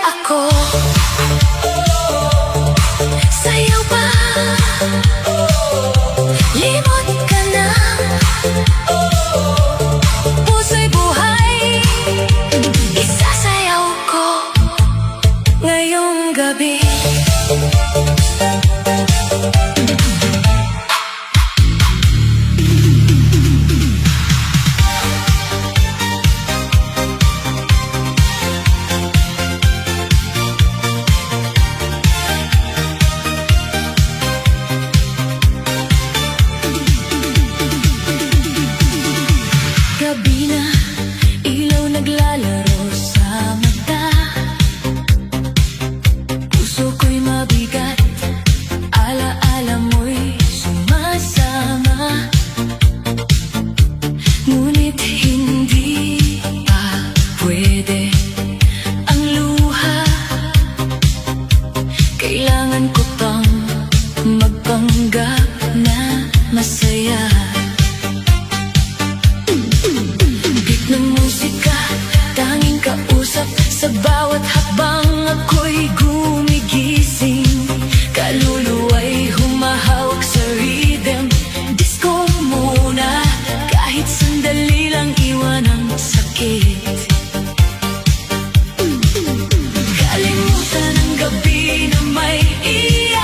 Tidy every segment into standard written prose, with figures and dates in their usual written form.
ako. Sayaw pa, limot ka na. Puso'y buhay, isasayaw ko ngayong gabi. Gabi na, ilaw naglalaro sa mata. Puso ko'y mabigat, alaala mo'y sumasama. Ngunit hindi pa pwede ang luha. Kailangan ko pang magpanggap na masaya. Ng musika, tanging kausap sa bawat hakbang ako'y gumigising. Kaluluwa'y humahawak sa rhythm. Disco muna, kahit sandali lang iwan ang sakit. Kalimutan ang gabi na may iya.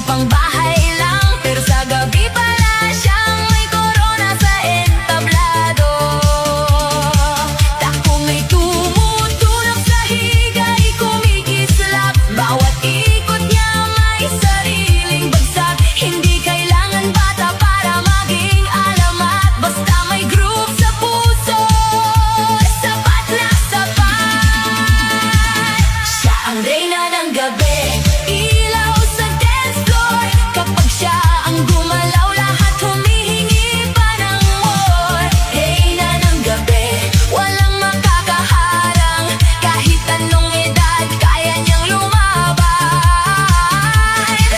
pangbahay lang, pero sa gabi pala siyang may korona sa entablado. Takong may tumutulog sa higay, kumikislap. Bawat ikot niya may sariling bagsak. Hindi kailangan bata para maging alamat. Basta may groove sa puso, sapat na sapat. Siya ang reyna ng gabi, ilaw sa dance floor. Kapag siya ang gumalaw, lahat humihingi pa ng more. Reyna ng gabi, walang makakaharang. Kahit anong edad, kaya niyang lumabay.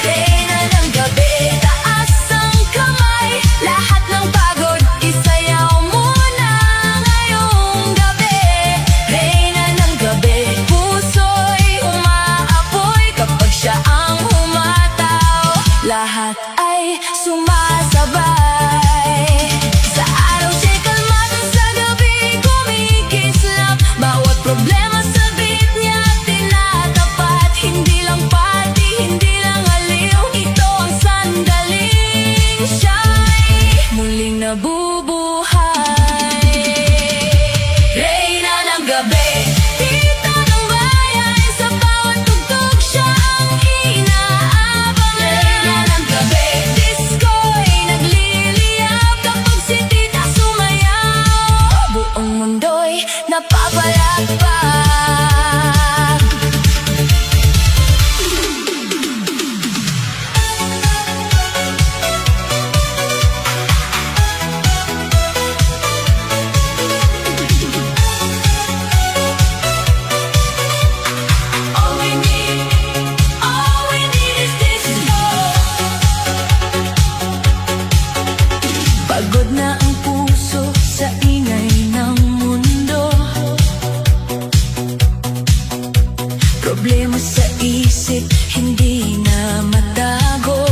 Reyna ng gabi, taas ang kamay. Lahat ng pagod, isayaw muna ngayong gabi. Reyna ng gabi, puso'y umaapoy. Kapag siya ang humataw, lahat ay sumasabay. Sa araw siya'y kalmado, sa gabi kumikislap. Bawat problema sa beat niya tinatapat. Hindi lang party, hindi lang aliw, ito ang sandaling siya'y muling nabubuhay. Reyna ng gabi, tita ng bayan, sa bawat tugtog siya ang inaabang. Reyna ng gabi, disco'y nagliliyab. Kapag si tita sumayaw, buong mundo'y napapalakpak. All we need is disco. Pagod na ang puso sa ingay ng mundo. Problema sa isip, hindi na matago.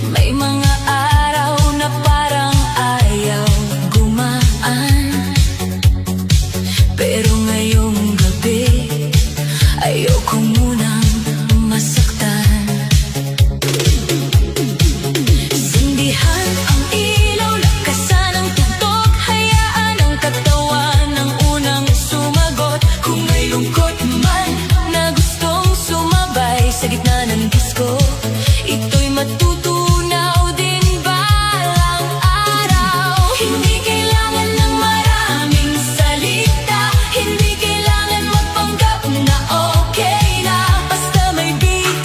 May mga araw na parang ayaw gumaan. Pero ngayong gabi, ayoko munang masaktan. Sindihan ang ilaw, lakasan ang tugtog. Hayaan ang katawan ng unang sumagot. Kung may lungkot man na gustong sumabay sa gitna ng disco, ito'y matutunaw din balang araw. Hindi kailangan ng maraming salita, hindi kailangan magpanggap na okay na. Basta may beat,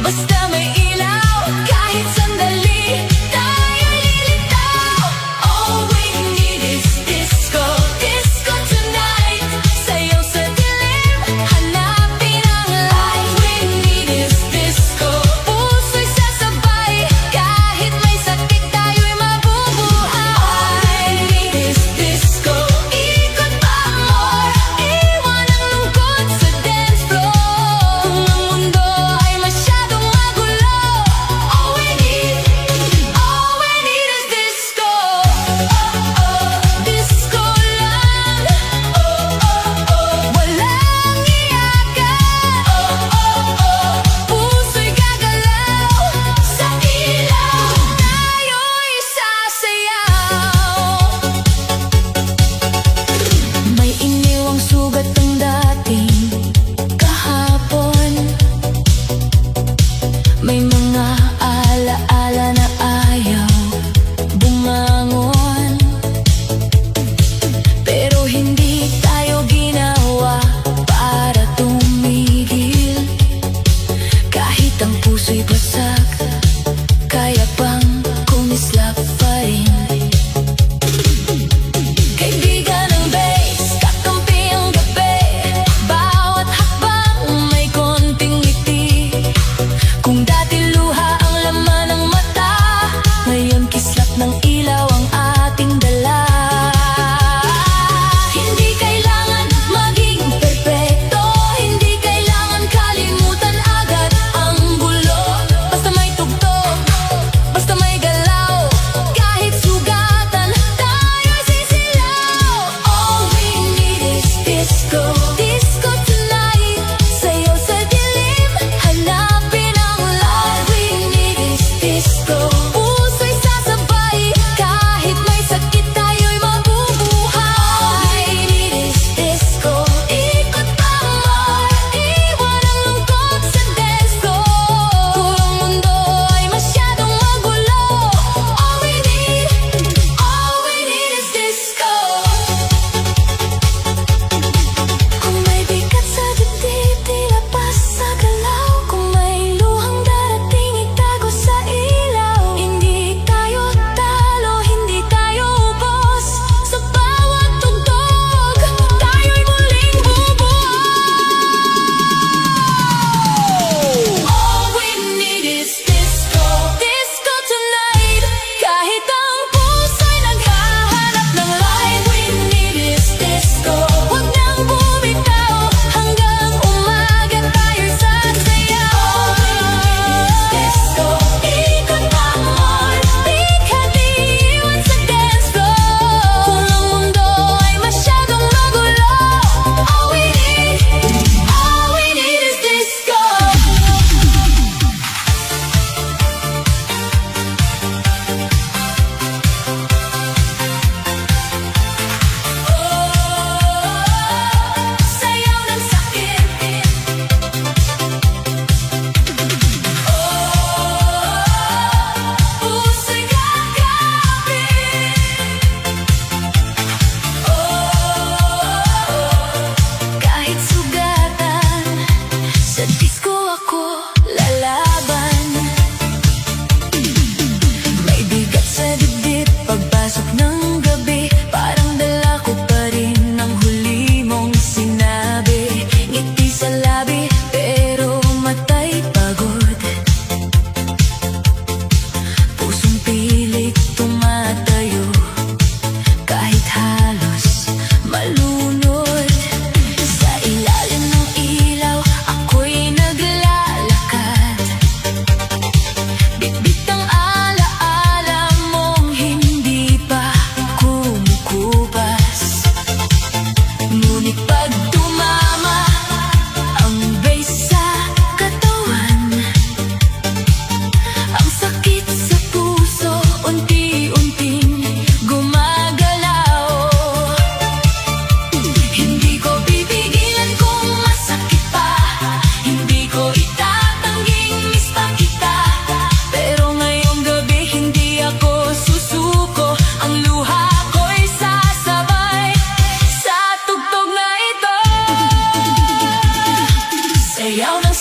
basta may ilaw, kahit sandali tayo'y lilitaw. All we need is disco, disco tonight. Sayaw sa dilim, hanapin ang light. All we need is disco.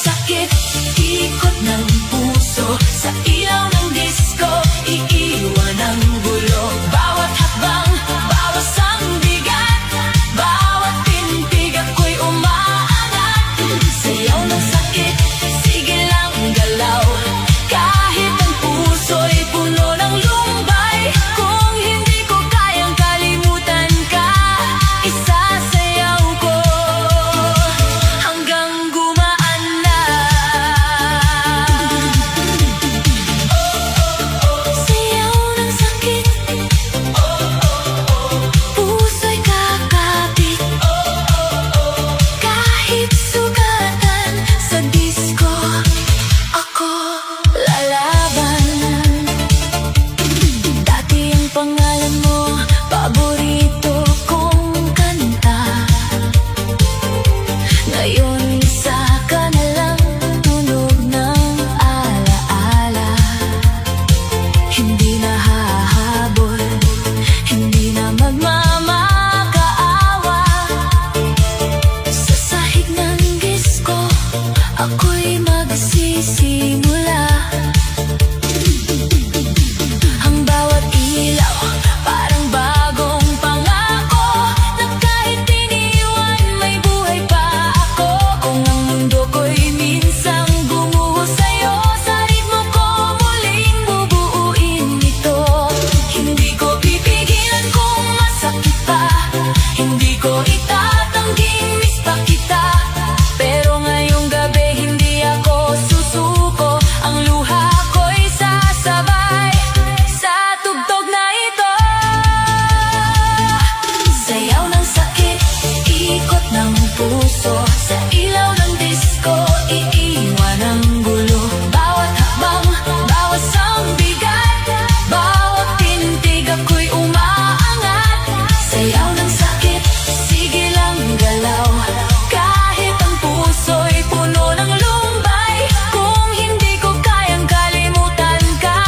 sakit, ikot ng puso sa ilaw ng disco, iiwan ang gulo. Bawat hakbang, bawas ang bigat, bawat tintig ako'y umaangat. Sayaw ng sakit, sige lang galaw, kahit ang puso'y puno ng lumbay. Kung hindi ko kayang kalimutan ka, isasayaw ko hanggang gumaan na. Sayaw ng sakit, puso'y kakapit, kahit sugatan sa disco, ako lalaban. Dati ang pangalan mo, paborito kong kanta. Ngayon isa ka na lang, tunog ng alaala. Hindi na hahabol, hindi na magmamakaawa. Sa sahig ng disco, ako'y magsisimula. Ang bawat ilaw, parang bagong pangako, na kahit iniwan, may buhay pa ako. Kung ang mundo ko'y minsang gumuho sa'yo, sa ritmo ko muling bubuuin ito. Hindi ko pipigilan kung masakit pa, hindi ko itatangging miss pa kita. Pero ngayong gabi hindi ako susuko, ang luha ko'y sasabay sa tugtog na ito. Sayaw ng sakit, ikot ng puso sa ilaw ng disco, iiwan ang gulo. Bawat hakbang, bawas ang bigat, bawat tintig ako'y umaangat. Sayaw ng sakit, sige lang galaw, kahit ang puso'y puno ng lumbay. Kung hindi ko kayang kalimutan ka,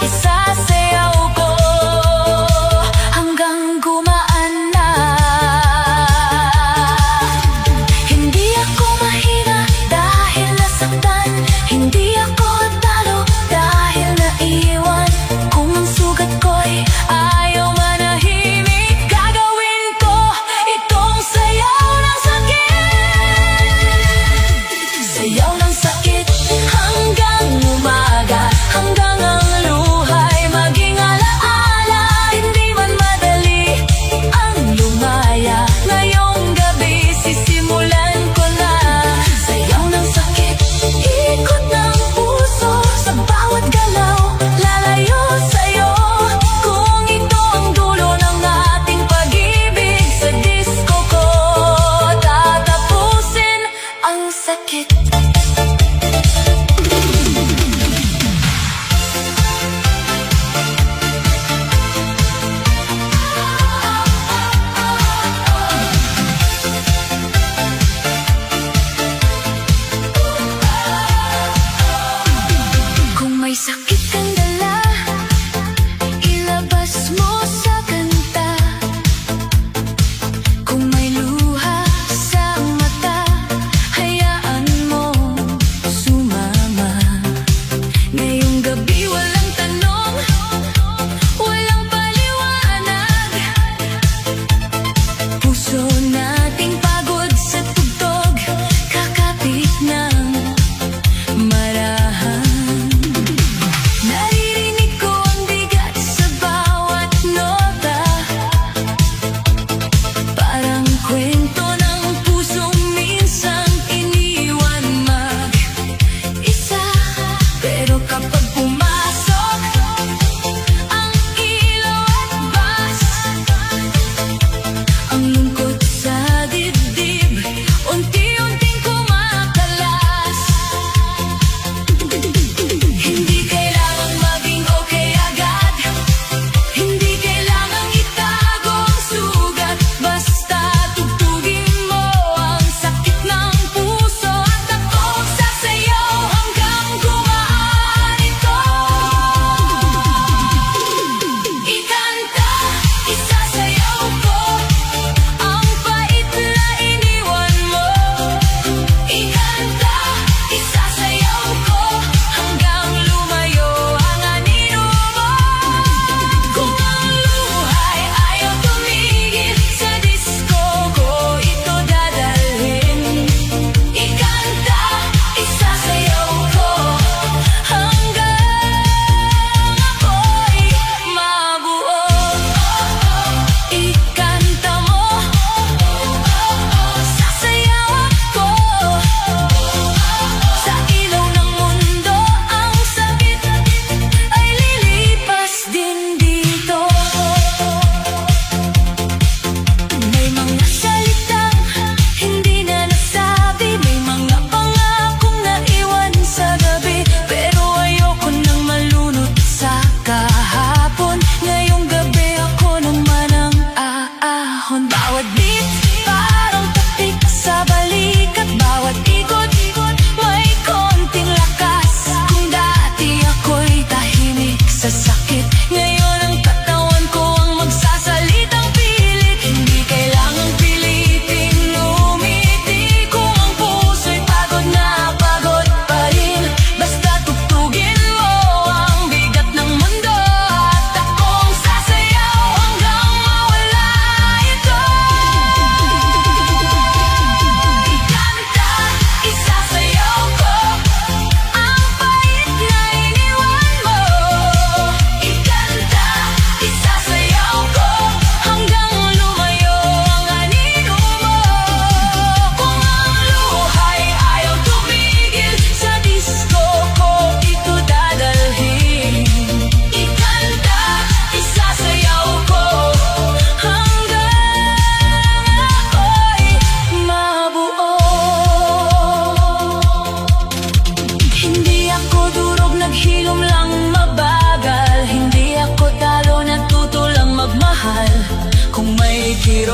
isasayaw ko hanggang gumaan na. Hindi ako mahina dahil nasaktan, hindi ako talo dahil naiwan. Kung ang sugat ko'y ayaw manahimik, gagawin ko itong sayaw ng sakit. Sayaw ng sakit hanggang umaga, hanggang ang luha'y maging alaala. Hindi man madali ang lumaya, ngayong gabi sisimulan ko na. Sayaw ng sakit, ikot ng puso sa bawat galaw, lalayo sa'yo. Kung ito ang dulo ng ating pag-ibig, sa disco ko tatapusin ang sakit. Kung may sakit kang dala, ilabas mo sa kanta. Kung may luha sa mata, hayaan mo sumama. Ngayong gabi walang tanong, walang paliwanag. Puso nating pagod sa tugtog, kakapit ng marahan.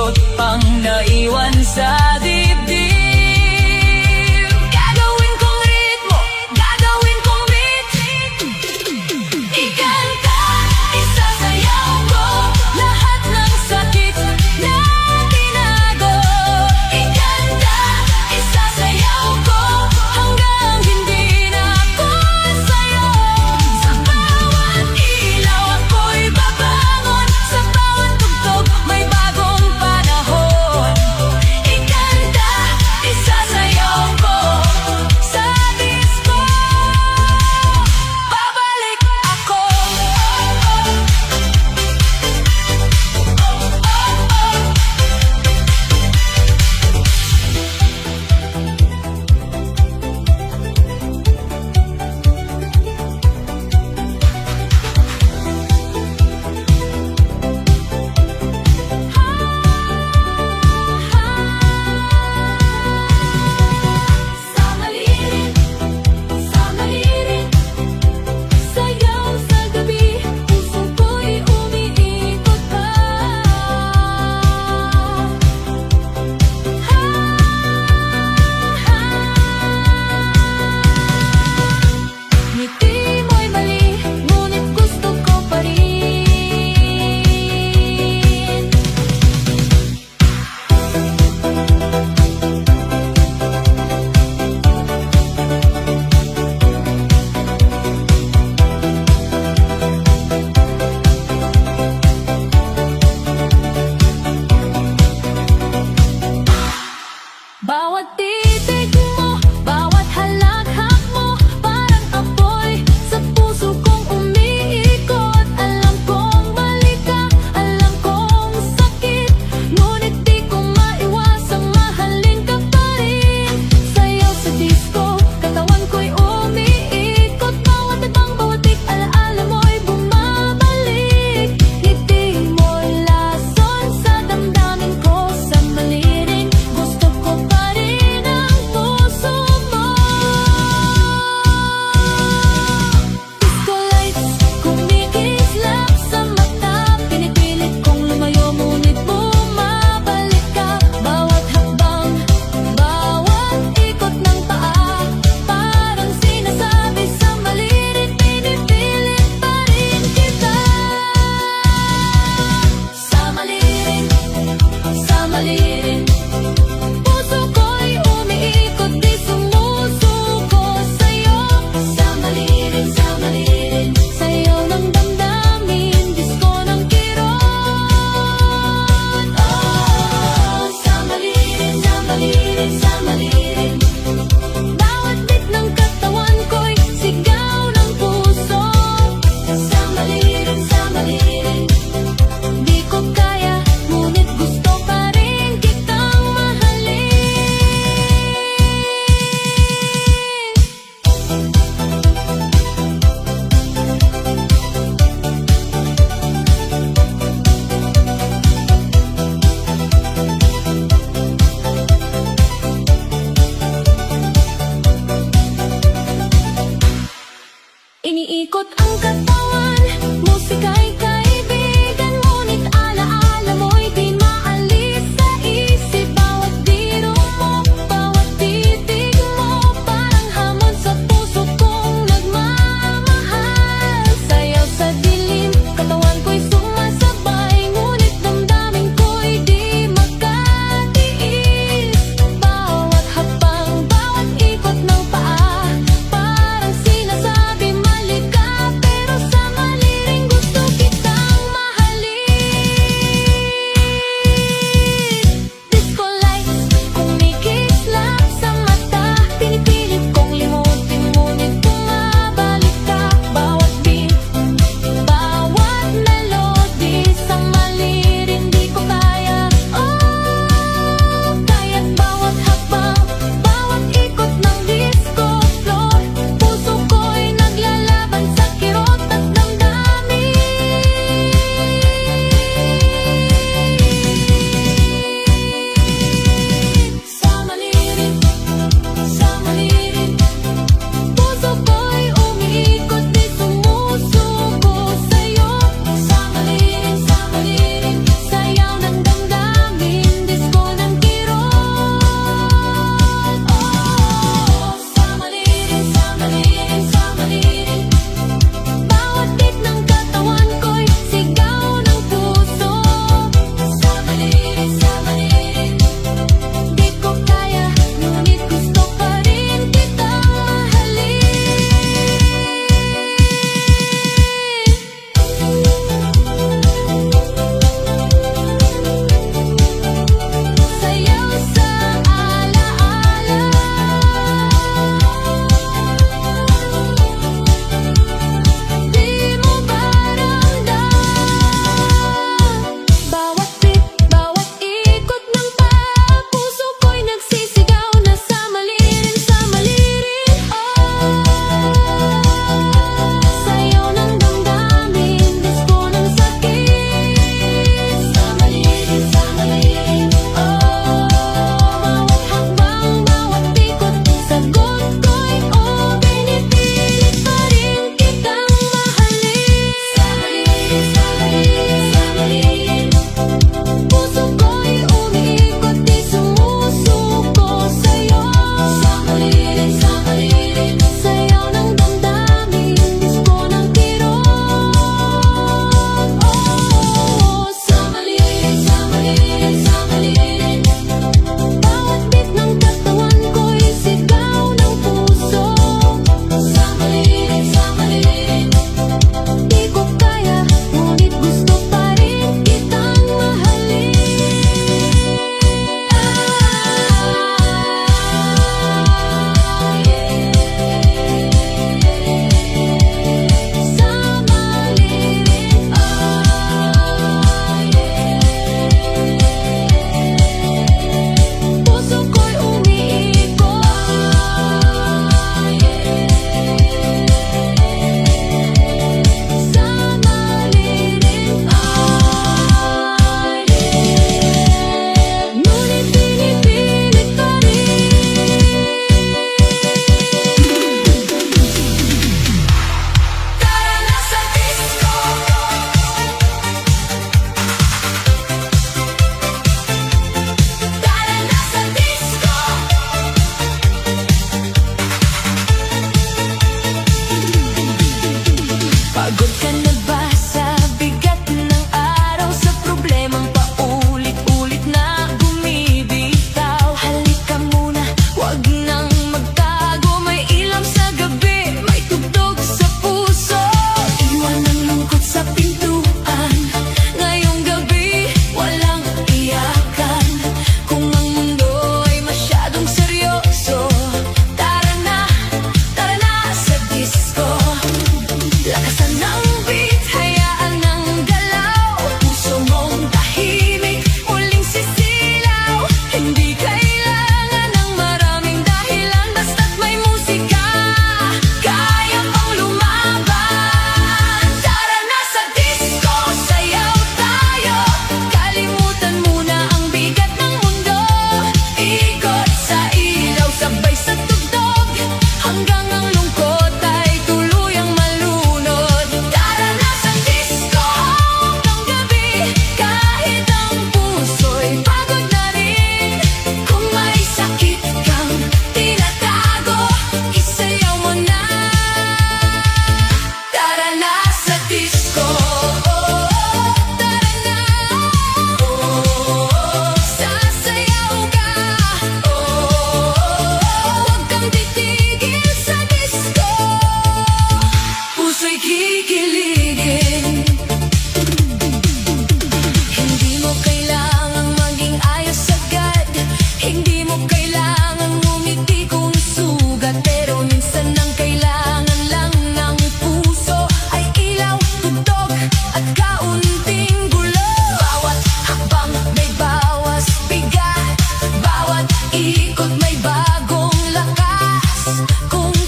ikot pang naiwan sa dibdib. Gagawin kong ritmo, gagawin kong beat. Ikanta, isasayaw ko lahat ng sakit na tinago. Ikanta, isasayaw ko hanggang hindi na ako sa'yo. Sa bawat ilaw ako'y babangon, sa bawat tugtog may bagong panahon. Ikanta, isasayaw ko sa disco. Babalik ako. Sa maliit, sayaw sa gabi, puso ko'y umiikot pa. Ngiti mo'y mali, ngunit gusto ko pa rin. Bawat titig mo, bawat halakhak mo, parang apoy sa puso kong umiikot. Alam kong mali ka, alam kong sakit, ngunit di ko maiwasang mahalin ka pa rin. Sayaw sa disco, katawan ko'y umiikot. Bawat ibang bawatik, alaala mo'y bumabalik. Ngiti mo'y lason sa damdamin ko. Sa maliit, gusto ko pa rin ang puso mo. Disco lights, kumikislap sa mata. Pinipilit kong lumayo, ngunit bumabalik ka. Bawat hakbang, bawat ikot ng paa, parang sinasabi sa maliit, pinipilit pa rin kita. Sa maliit, puso ko'y umiikot, di sumusuko sa'yo. Sa maliit, sayaw ng damdamin, disco ng kirot. Oh, sa maliit, bawat beat ng katawan ko'y sigaw ng puso. Sa maliit, di ko kaya, ngunit gusto pa rin kitang mahalin. Iniikot ang katawan, musika'y kaibigan, ngunit alaala mo'y di maalis sa isip. Bawat biro mo, bawat titig mo, parang hamon sa puso kong nagmamahal. Sayaw sa dilim, katawan ko'y sumasabay, ngunit damdamin ko'y di makatiis. Bawat hakbang, bawat ikot ng paa, parang sinasabi mali ka, pero sa mali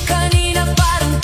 kanina parang